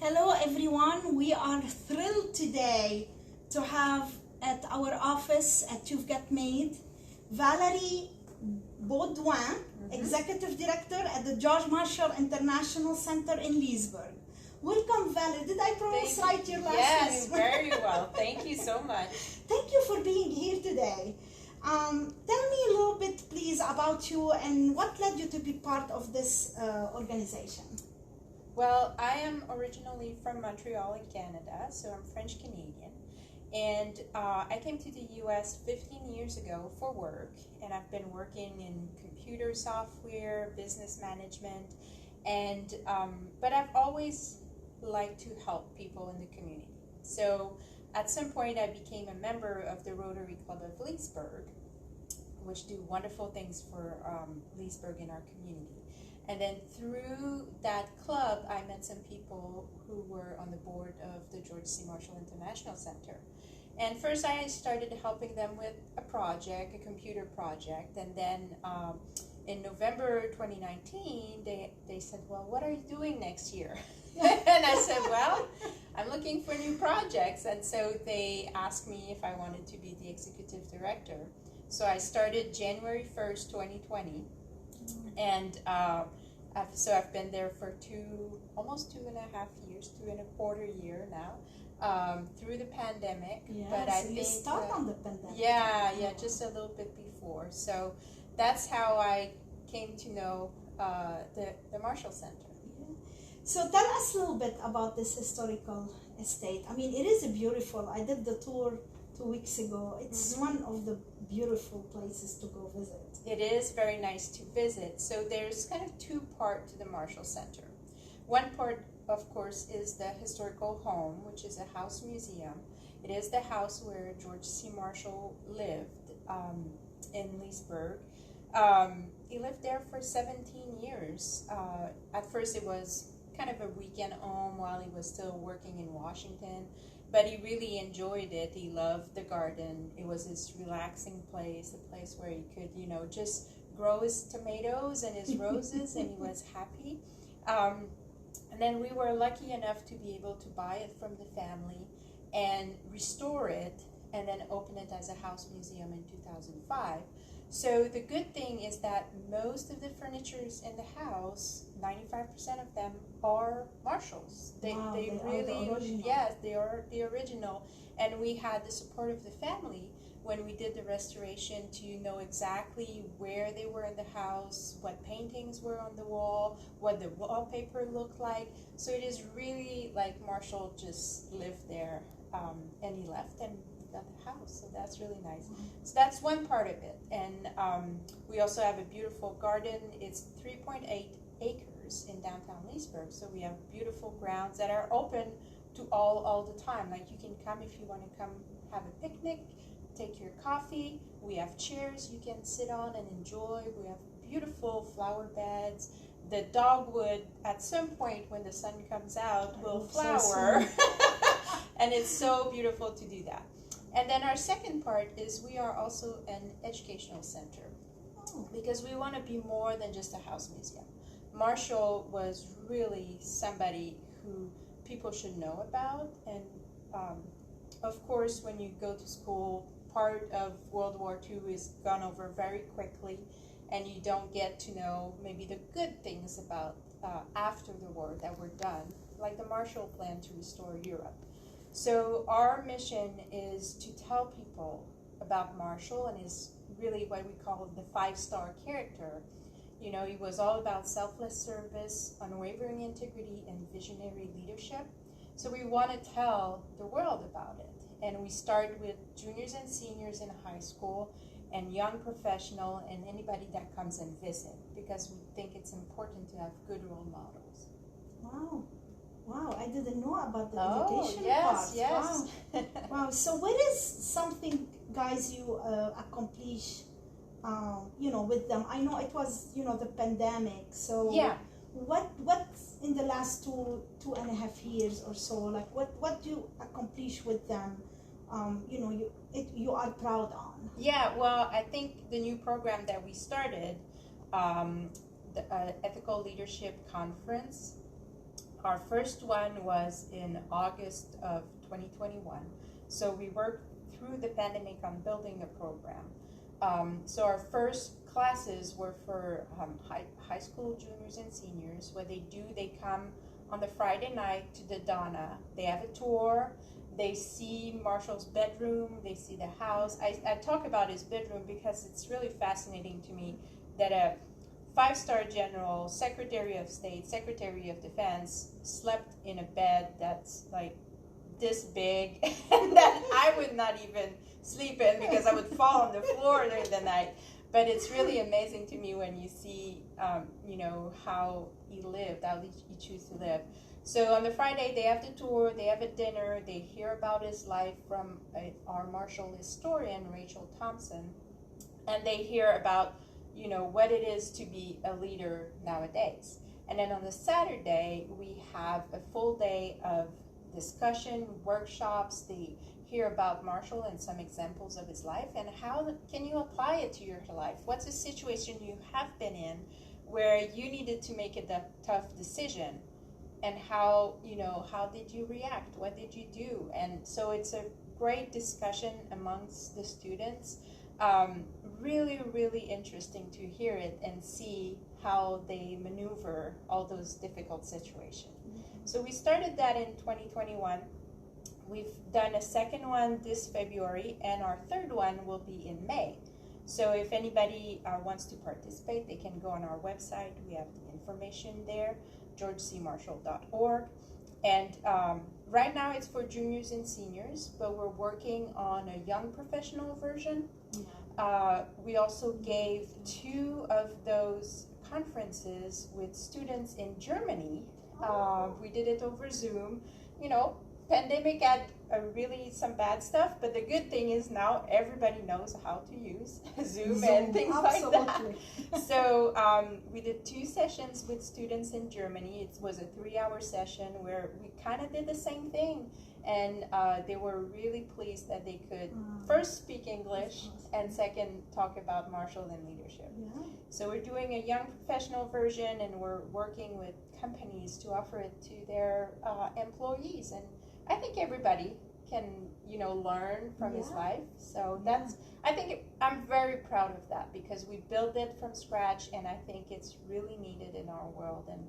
Hello everyone, we are thrilled today to have at our office at You've Got Made, Valerie Beaudoin, Executive Director at the George Marshall International Center in Leesburg. Welcome, Valerie. Did I pronounce right your last name? Yes, very well. Thank you so much. Thank you for being here today. Tell me a little bit, please, about you and what led you to be part of this organization. Well, I am originally from Montreal in Canada, so I'm French Canadian. And I came to the US 15 years ago for work, and I've been working in computer software, business management, and but I've always liked to help people in the community. So at some point I became a member of the Rotary Club of Leesburg, which do wonderful things for Leesburg in our community. And then through that club, I met some people who were on the board of the George C. Marshall International Center. And first I started helping them with a project, a computer project, and then in November 2019, they said, well, what are you doing next year? And I said, well, I'm looking for new projects. And so they asked me if I wanted to be the executive director. So I started January 1st, 2020. And I've been there for almost 2.5 years, 2.25 years now, through the pandemic. Yeah, but so I you think start on the pandemic. Yeah, just a little bit before. So that's how I came to know the Marshall Center. Yeah. So tell us a little bit about this historical estate. I mean, it is beautiful. I did the tour 2 weeks ago. It's one of the beautiful places to go visit. It is very nice to visit. So there's kind of two parts to the Marshall Center. One part, of course, is the historical home, which is a house museum. It is the house where George C. Marshall lived in Leesburg. He lived there for 17 years. At first it was kind of a weekend home while he was still working in Washington. But he really enjoyed it. He loved the garden. It was his relaxing place, a place where he could, just grow his tomatoes and his roses, and he was happy. And then we were lucky enough to be able to buy it from the family and restore it, and then open it as a house museum in 2005. So the good thing is that most of the furnitures in the house, 95% of them are Marshalls. They really, yes, they are the original. And we had the support of the family when we did the restoration to know exactly where they were in the house, what paintings were on the wall, what the wallpaper looked like. So it is really like Marshall just lived there, and he left and got the house, so that's really nice. So that's one part of it. And we also have a beautiful garden. It's 3.8 acres in downtown Leesburg, so we have beautiful grounds that are open to all the time. Like, you can come if you want to come have a picnic, take your coffee. We have chairs you can sit on and enjoy. We have beautiful flower beds. The dogwood, at some point when the sun comes out, will flower. And it's so beautiful to do that. And then our second part is we are also an educational center, because we want to be more than just a house museum. Marshall was really somebody who people should know about. And of course, when you go to school, part of World War II is gone over very quickly, and you don't get to know maybe the good things about after the war that were done, like the Marshall Plan to restore Europe. So our mission is to tell people about Marshall and his really what we call the 5-star character. He was all about selfless service, unwavering integrity, and visionary leadership. So we want to tell the world about it. And we start with juniors and seniors in high school and young professional and anybody that comes and visit, because we think it's important to have good role models. Wow, I didn't know about the education part. Yes. Wow. So what is something, guys, you accomplish, with them? I know it was, the pandemic. So yeah. What in the last 2.5 years or so, like what do you accomplish with them? You are proud on. Yeah. Well, I think the new program that we started, the Ethical Leadership Conference. our first one was in August of 2021. So we worked through the pandemic on building a program. So our first classes were for high school juniors and seniors. What they do, they come on the Friday night to the Donna. They have a tour. They see Marshall's bedroom. They see the house. I talk about his bedroom because it's really fascinating to me that a 5-star general, Secretary of State, Secretary of Defense slept in a bed that's like this big and that I would not even sleep in because I would fall on the floor during the night. But it's really amazing to me when you see, how he lived, how he chose to live. So on the Friday, they have the tour, they have a dinner, they hear about his life from our Marshall historian, Rachel Thompson, and they hear about, what it is to be a leader nowadays. And then on the Saturday, we have a full day of discussion, workshops. They hear about Marshall and some examples of his life and how can you apply it to your life. What's a situation you have been in where you needed to make a tough decision, and how did you react? What did you do? And so it's a great discussion amongst the students. Really, really interesting to hear it and see how they maneuver all those difficult situations. So we started that in 2021. We've done a second one this February, and our third one will be in May. So if anybody wants to participate, they can go on our website. We have the information there, georgecmarshall.org. And right now it's for juniors and seniors, but we're working on a young professional version. We also gave 2 of those conferences with students in Germany. We did it over Zoom. Pandemic had really some bad stuff, but the good thing is now everybody knows how to use Zoom and things absolutely. like that. So we did 2 sessions with students in Germany. It was a 3-hour session where we kind of did the same thing, and they were really pleased that they could first speak English and second talk about Marshall and leadership. Yeah. So we're doing a young professional version, and we're working with companies to offer it to their employees. And I think everybody can, learn from his life. So I'm very proud of that because we built it from scratch, and I think it's really needed in our world, and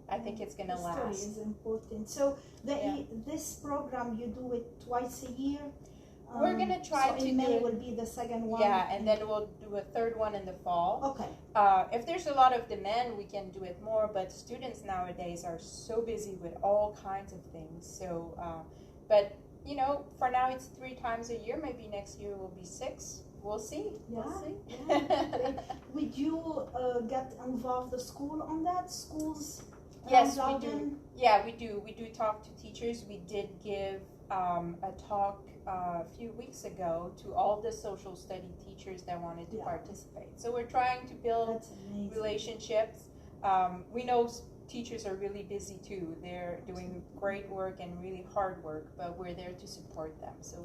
I think it's going to last. History is important. So this program, you do it twice a year? We're going to try to in May will be the second one? Yeah, and then we'll do a third one in the fall. Okay. If there's a lot of demand, we can do it more, but students nowadays are so busy with all kinds of things. So, but, for now it's 3 times a year. Maybe next year will be 6. We'll see. We'll see. Would you get involved the school on that? Schools? Yes, we do. Yeah, we do. We do talk to teachers. We did give a talk a few weeks ago to all the social study teachers that wanted to participate. So we're trying to build relationships. We know teachers are really busy too. They're doing great work and really hard work, but we're there to support them. So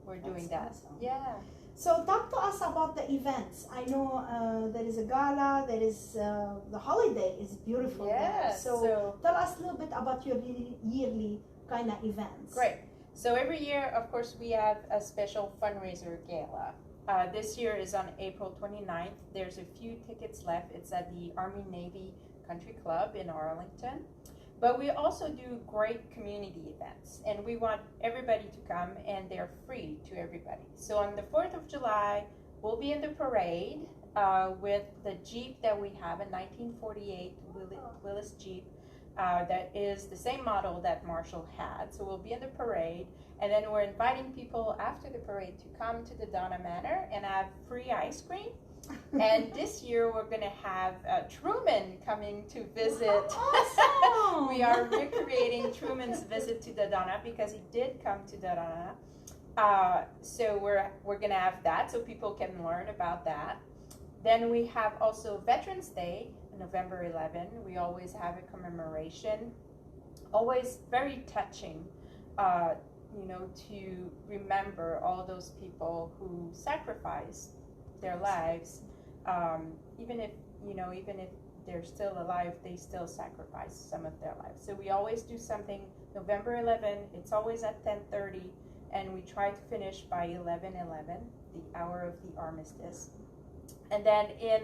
we're doing that. Awesome. Yeah. So talk to us about the events. I know there is a gala, there is the holiday is beautiful there. So tell us a little bit about your yearly kind of events. Great. So every year, of course, we have a special fundraiser gala. This year is on April 29th. There's a few tickets left. It's at the Army-Navy Country Club in Arlington. But we also do great community events, and we want everybody to come, and they're free to everybody. So on the 4th of July, we'll be in the parade with the Jeep that we have, a 1948 Willis Jeep. That is the same model that Marshall had. So we'll be in the parade, and then we're inviting people after the parade to come to the Donna Manor and have free ice cream. And this year we're going to have Truman coming to visit. Awesome. We are recreating Truman's visit to the Donna because he did come to the Donna. So we're going to have that so people can learn about that. Then we have also Veterans Day, November 11. We always have a commemoration. Always very touching, to remember all those people who sacrificed their lives, even if they're still alive, they still sacrifice some of their lives. So we always do something November 11. It's always at 10:30, and we try to finish by 11:11, the hour of the armistice. And then in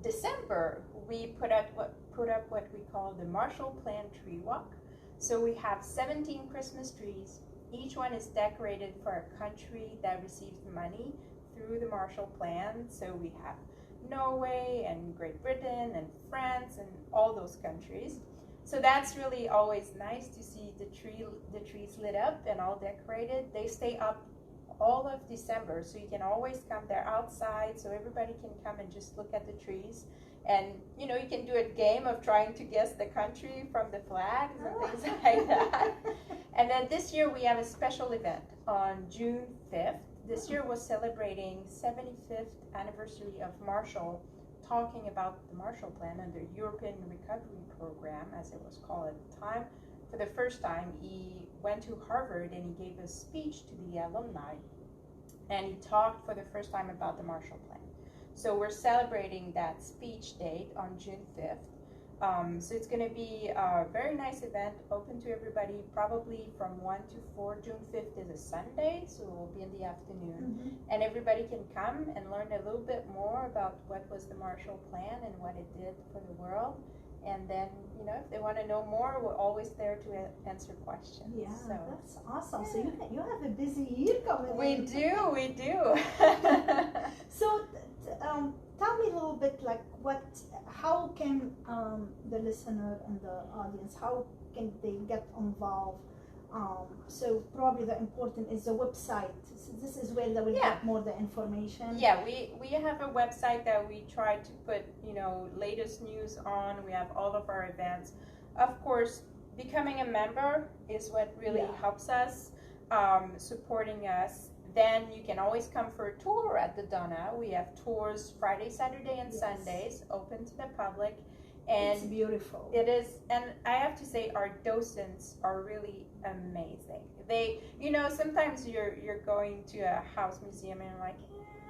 December, we put up what we call the Marshall Plan Tree Walk. So we have 17 Christmas trees. Each one is decorated for a country that received money through the Marshall Plan. So we have Norway and Great Britain and France and all those countries. So that's really always nice to see the trees lit up and all decorated. They stay up all of December, so you can always come. They're outside, so everybody can come and just look at the trees. And you know, you can do a game of trying to guess the country from the flags and things like that. And then this year we have a special event on June 5th. This year was celebrating 75th anniversary of Marshall, talking about the Marshall Plan and the European Recovery Program, as it was called at the time. For the first time, he went to Harvard and he gave a speech to the alumni, and he talked for the first time about the Marshall Plan. So we're celebrating that speech date on June 5th. So it's going to be a very nice event, open to everybody, probably from 1 to 4. June 5th is a Sunday, so it will be in the afternoon. Mm-hmm. And everybody can come and learn a little bit more about what was the Marshall Plan and what it did for the world. And then, you know, if they want to know more, we're always there to answer questions. Yeah, so that's awesome. So you have a busy year coming we in. do. So tell me a little bit, like, how can the listener and the audience, how can they get involved? So probably the important is the website. So this is where they will get more the information. Yeah, we have a website that we try to put, you know, latest news on. We have all of our events. Of course, becoming a member is what really helps us, supporting us. Then you can always come for a tour at the Donna. We have tours Friday, Saturday, and Sundays, open to the public. And it's beautiful. It is, and I have to say our docents are really amazing. They, you know, sometimes you're going to a house museum and you're like,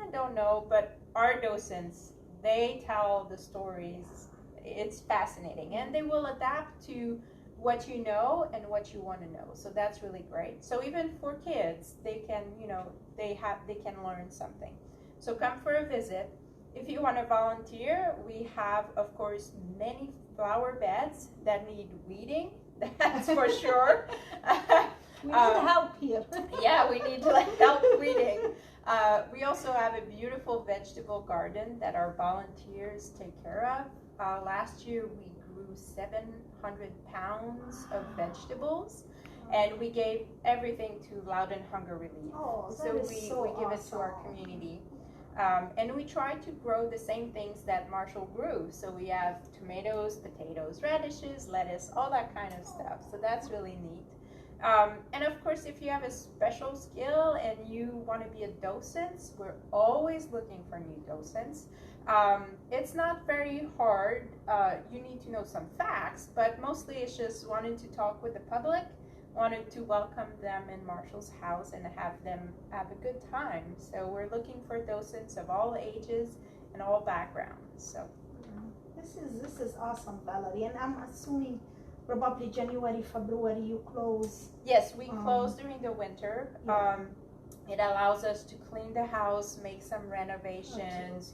I don't know, but our docents, they tell the stories. It's fascinating, and they will adapt to what you know and what you want to know. So that's really great. So even for kids, they can, you know, they can learn something. So come for a visit. If you want to volunteer, we have, of course, many flower beds that need weeding. That's for sure. We need help here. Yeah, we need help weeding. We also have a beautiful vegetable garden that our volunteers take care of. Last year, we grew 700 pounds of vegetables, and we gave everything to Loud and Hunger Relief. So we give it to our community. And we try to grow the same things that Marshall grew. So we have tomatoes, potatoes, radishes, lettuce, all that kind of stuff. So that's really neat. And of course, if you have a special skill and you want to be a docent, we're always looking for new docents. It's not very hard. You need to know some facts, but mostly it's just wanting to talk with the public, wanted to welcome them in Marshall's house and have them have a good time. So we're looking for docents of all ages and all backgrounds. So this is awesome, Valerie. And I'm assuming probably January, February you close. Yes, we close during the winter. It allows us to clean the house, make some renovations,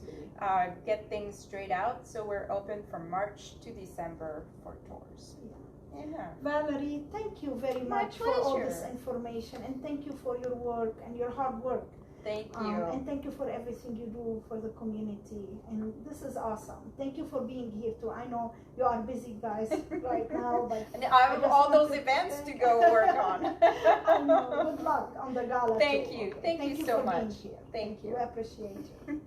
get things straight out. So we're open from March to December for tours. Yeah. Valerie, thank you very much for all this information, and thank you for your work and your hard work. Thank you. And thank you for everything you do for the community. And this is awesome. Thank you for being here too. I know you are busy guys right now, but and I have all those events to go work on. I know. Good luck on the gala. Thank you. Thank you so much. Being here. Thank you. We appreciate you.